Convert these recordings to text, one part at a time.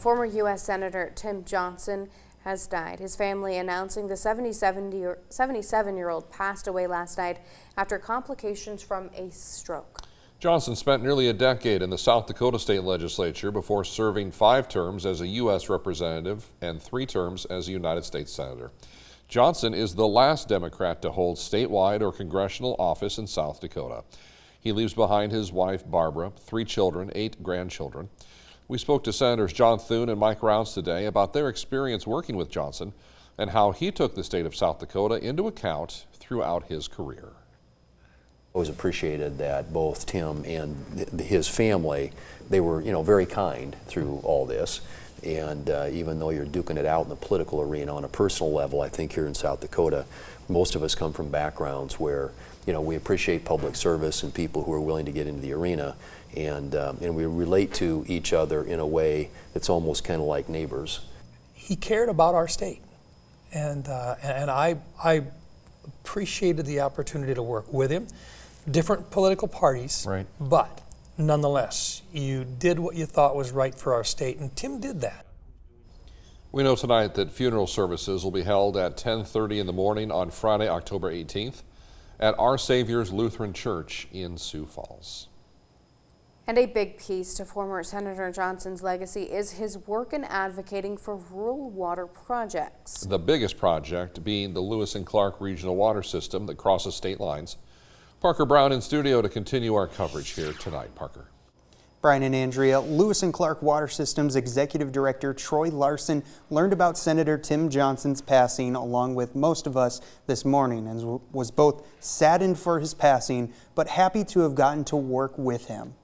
Former U.S. Senator Tim Johnson has died. His family announcing the 77-year-old passed away last night after complications from a stroke. Johnson spent nearly a decade in the South Dakota State Legislature before serving 5 terms as a U.S. representative and 3 terms as a United States Senator. Johnson is the last Democrat to hold statewide or congressional office in South Dakota. He leaves behind his wife, Barbara, 3 children, 8 grandchildren. We spoke to Senators John Thune and Mike Rounds today about their experience working with Johnson and how he took the state of South Dakota into account throughout his career. I always appreciated that both Tim and his family, they were, very kind through all this. And even though you're duking it out in the political arena on a personal level, I think here in South Dakota, most of us come from backgrounds where, we appreciate public service and people who are willing to get into the arena, and we relate to each other in a way that's almost kind of like neighbors. He cared about our state, and I appreciated the opportunity to work with him. Different political parties, right, but nonetheless, you did what you thought was right for our state, and Tim did that. We know tonight that funeral services will be held at 10:30 in the morning on Friday, October 18th at Our Savior's Lutheran Church in Sioux Falls. And a big piece to former Senator Johnson's legacy is his work in advocating for rural water projects. The biggest project being the Lewis and Clark Regional Water System that crosses state lines. Parker Brown in studio to continue our coverage here tonight. Parker. Brian and Andrea, Lewis and Clark Water Systems Executive Director Troy Larson learned about Senator Tim Johnson's passing along with most of us this morning and was both saddened for his passing but happy to have gotten to work with him.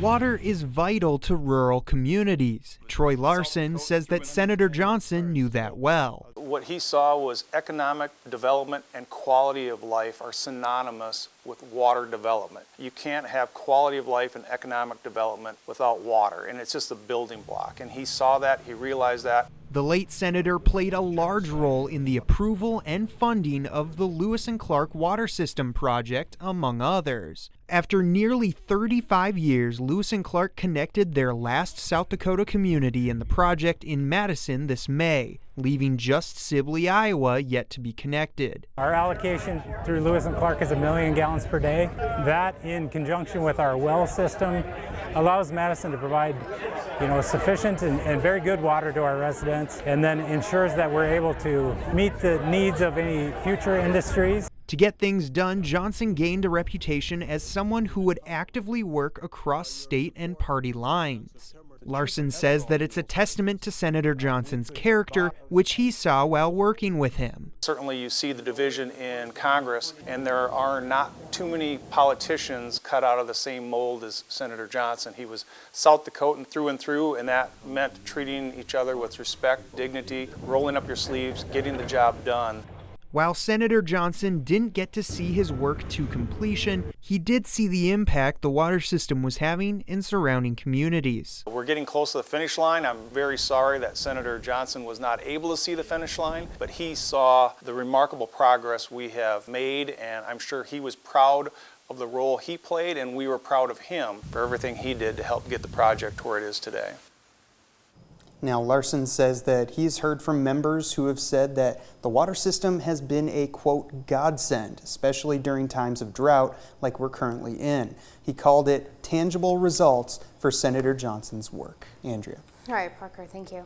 Water is vital to rural communities. Troy Larson says that Senator Johnson knew that well. What he saw was economic development and quality of life are synonymous with water development. You can't have quality of life and economic development without water, and it's just a building block. And he saw that, he realized that. The late senator played a large role in the approval and funding of the Lewis and Clark Water System project, among others. After nearly 35 years, Lewis and Clark connected their last South Dakota community in the project in Madison this May, leaving just Sibley, Iowa, yet to be connected. Our allocation through Lewis and Clark is 1 million gallons per day. That, in conjunction with our well system, allows Madison to provide sufficient and very good water to our residents, and then ensures that we're able to meet the needs of any future industries. To get things done, Johnson gained a reputation as someone who would actively work across state and party lines. Larson says that it's a testament to Senator Johnson's character, which he saw while working with him. Certainly you see the division in Congress, and there are not too many politicians cut out of the same mold as Senator Johnson. He was South Dakotan through, and that meant treating each other with respect, dignity, rolling up your sleeves, getting the job done. While Senator Johnson didn't get to see his work to completion, he did see the impact the water system was having in surrounding communities. We're getting close to the finish line. I'm very sorry that Senator Johnson was not able to see the finish line, but he saw the remarkable progress we have made, and I'm sure he was proud of the role he played, and we were proud of him for everything he did to help get the project where it is today. Now, Larson says that he's heard from members who have said that the water system has been a, quote, godsend, especially during times of drought like we're currently in. He called it tangible results for Senator Johnson's work. Andrea. All right, Parker, thank you.